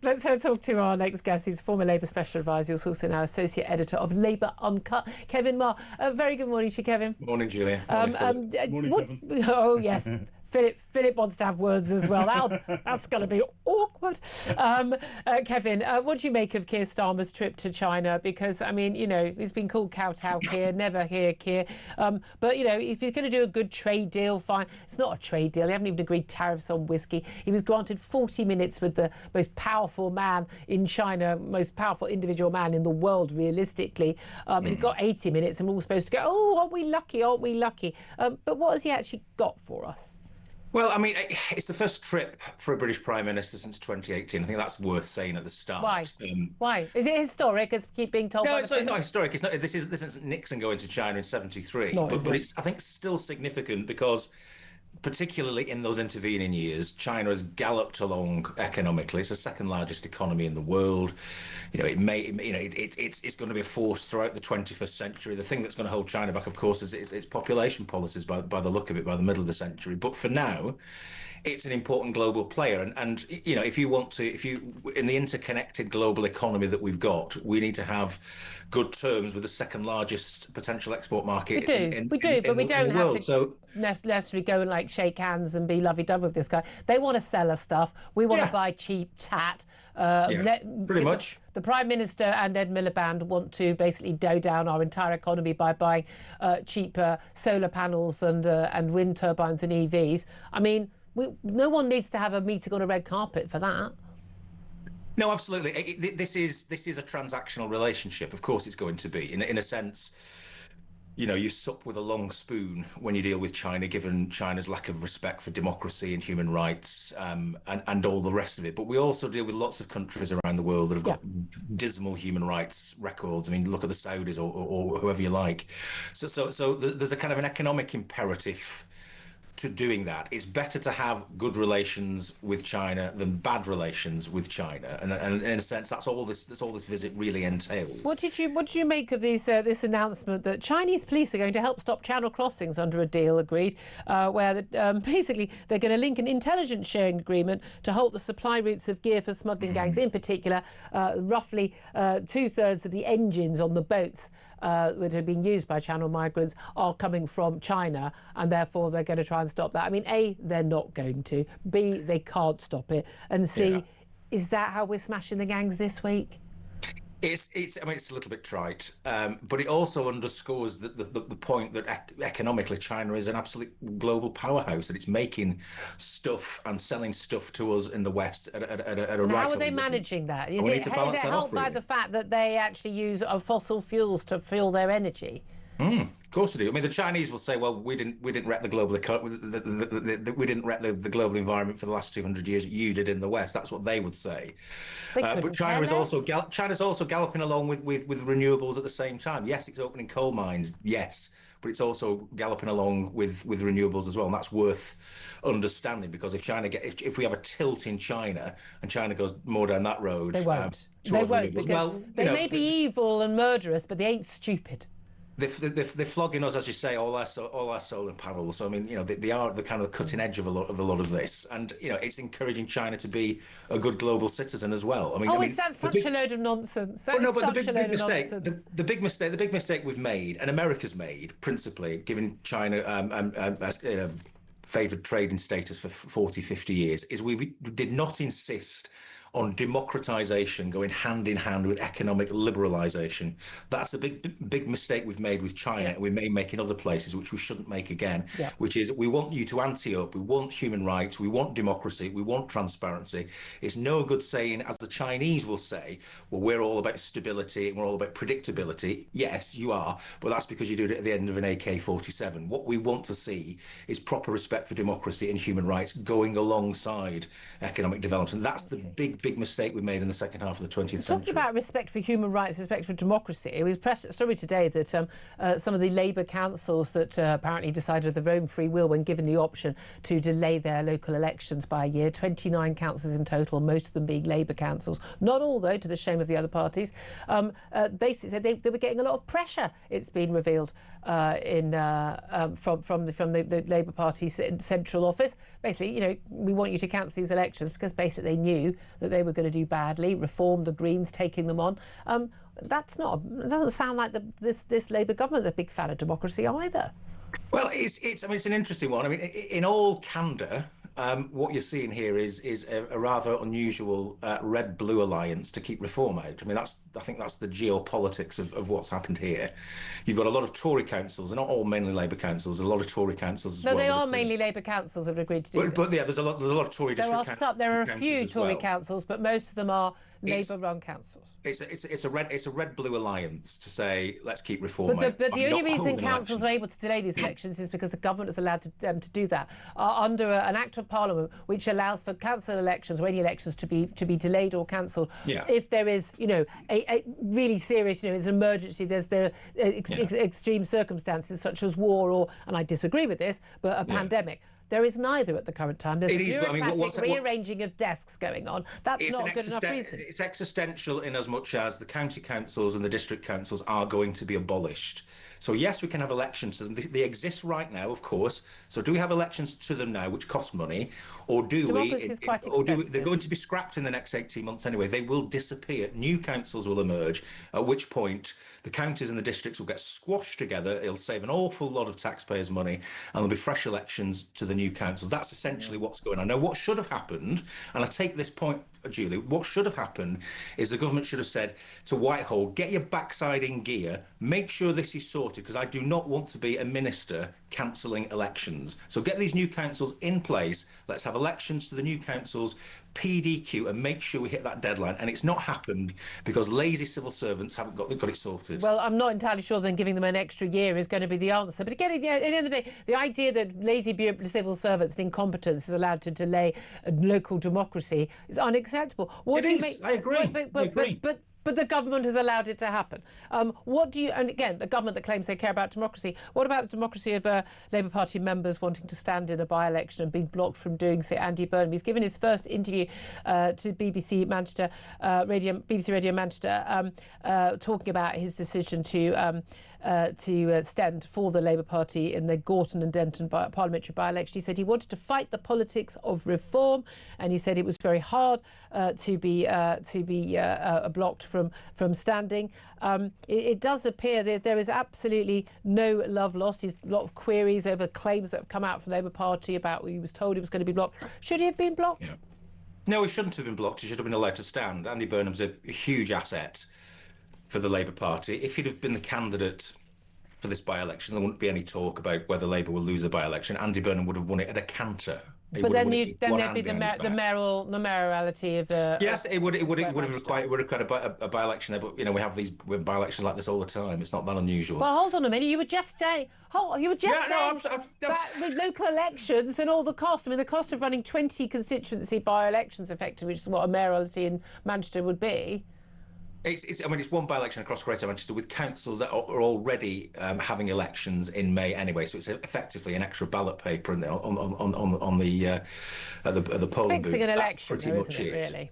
Let's talk to our next guest. He's former Labour Special Advisor. He's also now Associate Editor of Labour Uncut. Kevin Marr. Very good morning to you, Kevin. Morning, Julia. Morning, Kevin. Oh, yes. Philip wants to have words as well. That's going to be awkward. Kevin, what do you make of Keir Starmer's trip to China? Because, I mean, you know, he's been called kowtow Keir, never hear Keir. But, you know, if he's going to do a good trade deal, fine. It's not a trade deal. He haven't even agreed tariffs on whiskey. He was granted 40 minutes with the most powerful man in China, most powerful individual man in the world, realistically. And he got 80 minutes and we're all supposed to go, oh, aren't we lucky, aren't we lucky? But what has he actually got for us? Well, I mean, it's the first trip for a British Prime Minister since 2018. I think that's worth saying at the start. Why? Why? Is it historic, as keep being told? No, it's not historic. It's not. This isn't Nixon going to China in '73. But it's, I think, still significant because, particularly in those intervening years, China has galloped along economically. It's the second largest economy in the world. You know, it's going to be a force throughout the 21st century. The thing that's going to hold China back, of course, is its population policies by the look of it, by the middle of the century. But for now, it's an important global player. And you know, if you in the interconnected global economy that we've got, we need to have good terms with the second largest potential export market. We do, but we don't have to necessarily go and like shake hands and be lovey-dovey with this guy. They want to sell us stuff. We want to buy cheap tat. Pretty much. The Prime Minister and Ed Miliband want to basically dough down our entire economy by buying cheaper solar panels and wind turbines and EVs. I mean, no one needs to have a meeting on a red carpet for that. No, absolutely. This is a transactional relationship. Of course, it's going to be. In a sense, you know, you sup with a long spoon when you deal with China, given China's lack of respect for democracy and human rights and all the rest of it. But we also deal with lots of countries around the world that have got dismal human rights records. I mean, look at the Saudis or whoever you like. So there's a kind of an economic imperative to doing that. It's better to have good relations with China than bad relations with China, and in a sense, that's all this visit really entails. What did you make of this announcement that Chinese police are going to help stop channel crossings under a deal agreed, where basically they're going to link an intelligence sharing agreement to halt the supply routes of gear for smuggling gangs, in particular, roughly 2/3 of the engines on the boats that are being used by channel migrants are coming from China, and therefore they're going to try and stop that. I mean, A, they're not going to. B, they can't stop it. And C, is that how we're smashing the gangs this week? I mean, it's a little bit trite, but it also underscores the point that economically China is an absolute global powerhouse, and it's making stuff and selling stuff to us in the West at a right. How are they managing that? Is it helped by the fact that they actually use fossil fuels to fuel their energy? Of course they do. I mean, the Chinese will say, "Well, we didn't wreck the global we didn't wreck the global environment for the last 200 years. You did in the West." That's what they would say. But China's also galloping along with renewables at the same time. Yes, it's opening coal mines. Yes, but it's also galloping along with renewables as well, and that's worth understanding, because if we have a tilt in China and China goes more down that road, they won't. Because they may be evil and murderous, but they ain't stupid. They're flogging us, as you say, all our solar panels. So I mean, you know, they are the kind of cutting edge of a lot of this, and you know, it's encouraging China to be a good global citizen as well. I mean, that's such a load of nonsense. The big mistake we've made, and America's made, principally, giving China favoured trading status for 40, 50 years, is we did not insist on democratization going hand in hand with economic liberalization. That's the big mistake we've made with China, and we may make in other places, which we shouldn't make again, which is we want you to ante up, we want human rights, we want democracy, we want transparency. It's no good saying, as the Chinese will say, well, we're all about stability and we're all about predictability. Yes, you are, but that's because you do it at the end of an AK-47. What we want to see is proper respect for democracy and human rights going alongside economic development. And that's the big mistake we made in the second half of the 20th century. Talking about respect for human rights, respect for democracy, it was press story today that some of the Labour councils that apparently decided of their own free will when given the option to delay their local elections by a year, 29 councils in total, most of them being Labour councils, not all though, to the shame of the other parties, basically said they were getting a lot of pressure, it's been revealed, from the Labour Party's central office. Basically, you know, we want you to cancel these elections, because basically they knew that they were going to do badly, Reform, the Greens taking them on. It doesn't sound like this Labour government, a big fan of democracy either. Well, it's an interesting one. I mean, in all candour, what you're seeing here is a rather unusual red-blue alliance to keep reform out. I mean, I think that's the geopolitics of what's happened here. You've got a lot of Tory councils, they're not all mainly Labour councils, a lot of Tory councils as well. No, they are mainly Labour councils that have agreed to do this. But yeah, there's a lot of Tory district councils. There are a few Tory councils, but most of them are Labour-run councils. It's a red-blue alliance to say let's keep reform. But the only reason councils are able to delay these elections is because the government is allowed to do that under an Act of Parliament which allows for council elections or any elections to be delayed or cancelled if there is a really serious it's an emergency. There's extreme circumstances such as war and I disagree with this, but a pandemic. There is neither at the current time. There's bureaucratic rearranging of desks going on. That's not a good enough reason. It's existential in as much as the county councils and the district councils are going to be abolished. So yes, we can have elections to them. They exist right now, of course. So do we have elections to them now, which cost money, or do they're going to be scrapped in the next 18 months anyway? They will disappear. New councils will emerge, at which point the counties and the districts will get squashed together. It'll save an awful lot of taxpayers' money, and there'll be fresh elections to the new councils. That's essentially what's going on. Now, what should have happened, and I take this point, Julie, what should have happened is the government should have said to Whitehall, get your backside in gear, make sure this is sorted, because I do not want to be a minister cancelling elections. So get these new councils in place. Let's have elections to the new councils, PDQ, and make sure we hit that deadline. And it's not happened because lazy civil servants haven't got it sorted. Well, I'm not entirely sure then giving them an extra year is going to be the answer. But again, at the end of the day, the idea that lazy civil servants and incompetence is allowed to delay local democracy is unacceptable. I agree. But the government has allowed it to happen. And again, the government that claims they care about democracy, what about the democracy of Labour Party members wanting to stand in a by-election and being blocked from doing so? Andy Burnham, he's given his first interview to BBC Radio Manchester, talking about his decision to stand for the Labour Party in the Gorton and Denton parliamentary by-election. He said he wanted to fight the politics of reform, and he said it was very hard to be blocked from standing. It does appear that there is absolutely no love lost. There's a lot of queries over claims that have come out from the Labour Party about he was told he was going to be blocked. Should he have been blocked? Yeah. No, he shouldn't have been blocked. He should have been allowed to stand. Andy Burnham's a huge asset for the Labour Party. If he'd have been the candidate for this by-election, there wouldn't be any talk about whether Labour will lose a by-election. Andy Burnham would have won it at a canter. But then there'd be the mayorality of the... Yes, it would have required a by-election there, but we have by-elections like this all the time. It's not that unusual. Well, hold on a minute. You were just saying that with local elections and all the cost. I mean, the cost of running 20 constituency by-elections, effectively, which is what a mayoralty in Manchester would be. It's one by-election across Greater Manchester with councils that are already having elections in May anyway, so it's effectively an extra ballot paper on the polling booth. Fixing an election, pretty much isn't it, really?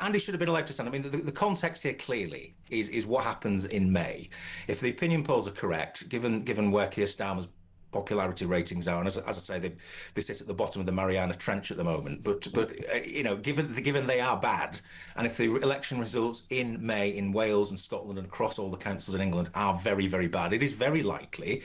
Andy should have been allowed to stand. I mean, the context here clearly is what happens in May. If the opinion polls are correct, given where Keir Starmer's popularity ratings are, and as I say, they sit at the bottom of the Mariana Trench at the moment. But given they are bad, and if the election results in May in Wales and Scotland and across all the councils in England are very, very bad, it is very likely,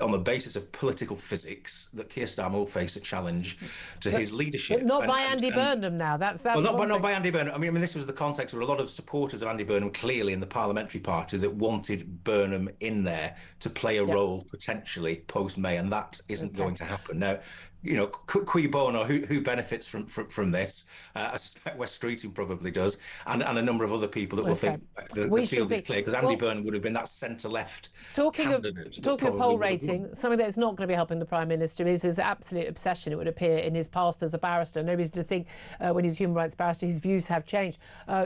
on the basis of political physics, that Keir Starmer will face a challenge to his leadership. But not by Andy Burnham now. That's well, not by Andy Burnham. I mean, this was the context where a lot of supporters of Andy Burnham, clearly in the parliamentary party, that wanted Burnham in there to play a role potentially post-May, and that isn't going to happen. Now, cui bono, who benefits from this? I suspect West Streeting probably does, and a number of other people that will think the field is clear, because Andy Burnham would have been that centre-left candidate. Talking of poll rating, something that's not going to be helping the Prime Minister is his absolute obsession, it would appear, in his past as a barrister. Nobody's to think when he was a human rights barrister, his views have changed,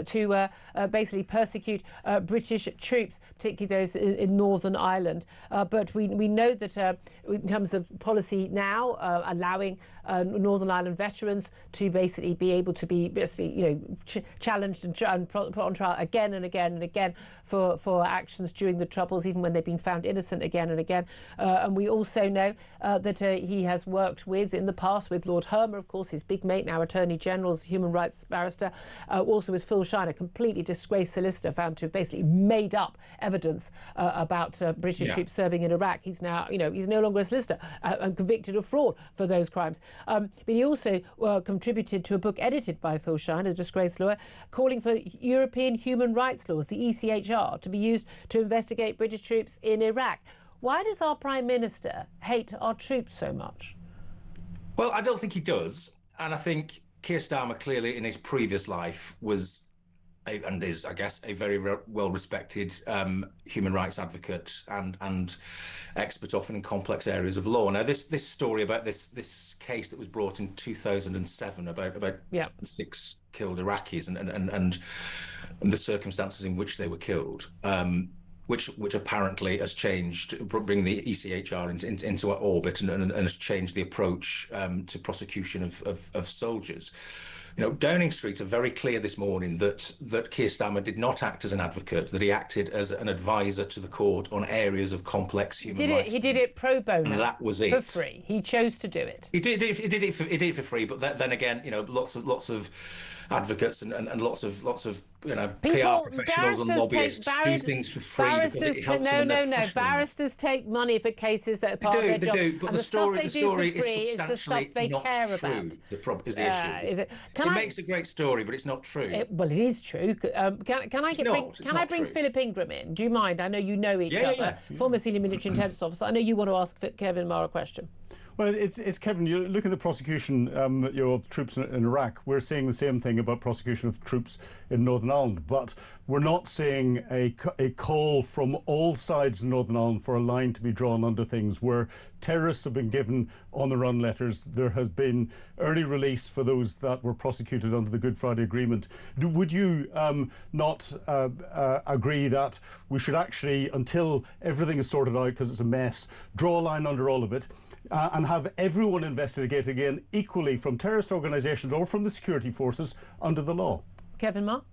to basically persecute British troops, particularly those in Northern Ireland. But we know that in terms of policy now, allowing Northern Ireland veterans to basically be able to be basically, challenged and put on trial again and again and again for actions during the Troubles, even when they've been found innocent again and again. And we also know that he has worked in the past with Lord Hermer, of course, his big mate, now Attorney General's human rights barrister, also with Phil Shiner, completely disgraced solicitor, found to have basically made up evidence about British troops serving in Iraq. He's now, he's no longer a solicitor and convicted of fraud for those crimes. But he also contributed to a book edited by Phil Shiner, a disgraced lawyer, calling for European human rights laws, the ECHR, to be used to investigate British troops in Iraq. Why does our Prime Minister hate our troops so much? Well, I don't think he does. And I think Keir Starmer clearly in his previous life was and is, I guess, a very well-respected human rights advocate and expert often in complex areas of law. Now, this story about this case that was brought in 2007 about 6 killed Iraqis and the circumstances in which they were killed, which apparently has changed, bring the ECHR into orbit and has changed the approach to prosecution of soldiers. Downing Street are very clear this morning that Keir Starmer did not act as an advocate, that he acted as an advisor to the court on areas of complex human rights. He did it pro bono. And that was it. For free. He chose to do it. He did it for free, but then again, lots of advocates and lots of PR professionals and lobbyists do things for free because it helps them in their professional life. Barristers take money for cases that are part of their job. They do, but the story is substantially not true. Is the issue. It makes a great story, but it's not true. Well, it is true. Can I bring Philip Ingram in? Do you mind? I know you know each other. Yeah. Former senior military intelligence officer. I know you want to ask Kevin Meagher a question. Well, it's Kevin. You look at the prosecution of troops in Iraq. We're seeing the same thing about prosecution of troops in Northern Ireland, but we're not seeing a call from all sides in Northern Ireland for a line to be drawn under things where terrorists have been given on-the-run letters. There has been early release for those that were prosecuted under the Good Friday Agreement. Would you not agree that we should actually, until everything is sorted out, because it's a mess, draw a line under all of it? And have everyone investigated again equally from terrorist organisations or from the security forces under the law? Kevin Meagher?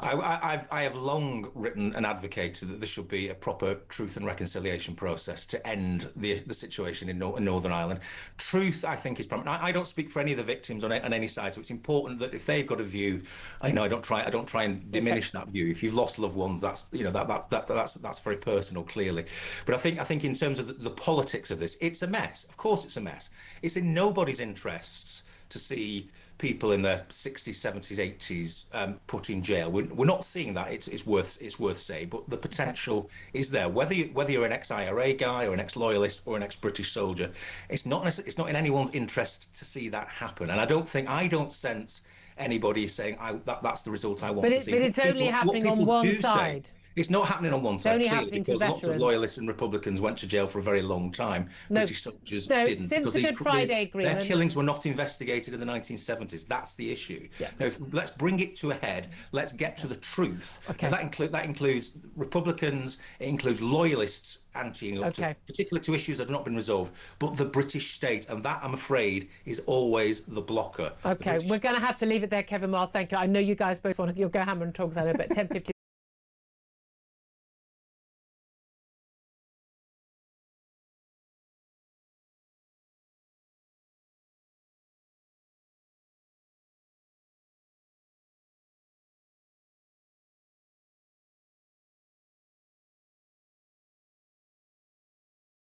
I have long written and advocated that there should be a proper truth and reconciliation process to end the situation in Northern Ireland. Truth, I think, is paramount. I don't speak for any of the victims on any side, so it's important that if they've got a view, I don't try and diminish that view. If you've lost loved ones, that's that's very personal, clearly. But I think in terms of the politics of this, it's a mess. Of course, it's a mess. It's in nobody's interests to see people in their 60s, 70s, 80s put in jail. We're not seeing that. It's worth saying, but the potential is there. Whether you're an ex-IRA guy or an ex-loyalist or an ex-British soldier, it's not in anyone's interest to see that happen. And I don't sense anybody saying that's the result I want to see. But it's only happening on one side. It's not happening on one side, clearly, because lots of loyalists and Republicans went to jail for a very long time. British soldiers didn't. Since the Good Friday Agreement, their killings were not investigated in the 1970s. That's the issue. Yeah. Now, let's bring it to a head. Let's get to the truth. Okay. And that includes Republicans, it includes loyalists anteing up to, particularly to issues that have not been resolved, but the British state, and that, I'm afraid, is always the blocker. Okay, we're going to have to leave it there, Kevin Meagher. Thank you. I know you guys both want to go hammer and tongs, I know, but 10:50.